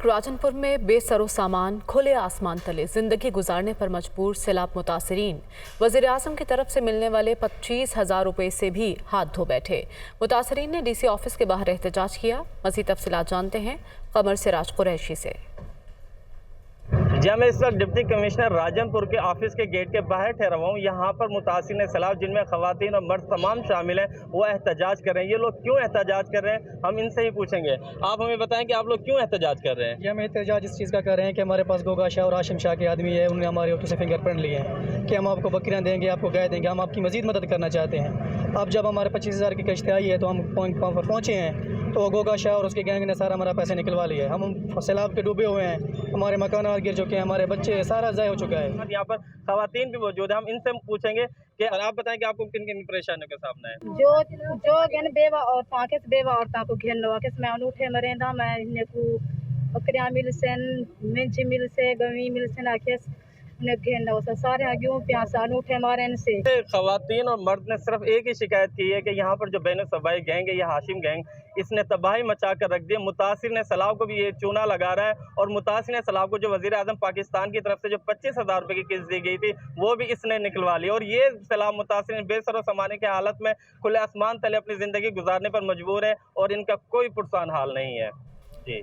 राजनपुर में बेसरो सामान खुले आसमान तले जिंदगी गुजारने पर मजबूर सैलाब मुतासरीन वज़ीर आज़म की तरफ से मिलने वाले 25,000 रुपये से भी हाथ धो बैठे। मुतासरीन ने डीसी ऑफिस के बाहर एहतजाज किया। मज़ीद तफसीलात जानते हैं कमर सिराज कुरैशी से। जी, मैं इस वक्त डिप्टी कमिश्नर राजनपुर के ऑफिस के गेट के बाहर ठहरा हुआ हूँ। यहाँ पर मुतासिरीन सैलाब जिनमें खवातीन और मर्द तमाम शामिल हैं, वो एहतजाज कर रहे हैं। ये लोग क्यों एहतजाज कर रहे हैं, हम इनसे ही पूछेंगे। आप हमें बताएं कि आप लोग क्यों एहतजाज कर रहे हैं। ये हम एहतजाज इस चीज़ का कर रहे हैं कि हमारे पास गोगा शाह और हाशिम शाह के आदमी है, उन्होंने हमारे ऑटो से फिंगरप्रिंट लिए हैं कि हम आपको बकरियाँ देंगे, आपको गाय देंगे, हम आपकी मजीद मदद करना चाहते हैं। अब जब हमारे 25,000 की किश्त आई है तो हम पॉइंट पर पहुँचे हैं तो गोगा शाह और उसके गैंग ने सारा हमारा पैसे निकलवा लिया है। हम सैलाब के डूबे हुए हैं, हमारे मकान गिर चुके हैं, हमारे बच्चे सारा ज़ाय हो चुका है। यहाँ पर खवातीन भी मौजूद है, हम इनसे पूछेंगे कि आप बताएं कि आपको किन किन परेशानियों का सामना है। जो गन बेवा और ताके से बेवा और ताको घेन लो किस मैं उठे मरेंदा मैं इन्हें को बकरियां मिल से मिंच मिल से गवी मिल से ना केस ने घेन लो सारे आगे प्यासा उठे मारे से। खवातीन और मर्द ने सिर्फ एक ही शिकायत की है कि यहाँ पर जो बैन सबाई गैंग है, यह हाशिम गैंग, इसने तबाही मचा कर रख दी। मुतासिर सैलाब को भी ये चूना लगा रहा है और मुतासिर सैलाब को जो वज़ीर आज़म पाकिस्तान की तरफ से जो 25,000 रुपये की किस्त दी गई थी वो भी इसने निकलवा ली। और ये सैलाब मुतासिर बेसरो समाने की हालत में खुले आसमान तले अपनी ज़िंदगी गुजारने पर मजबूर है और इनका कोई पुरसान हाल नहीं है। जी।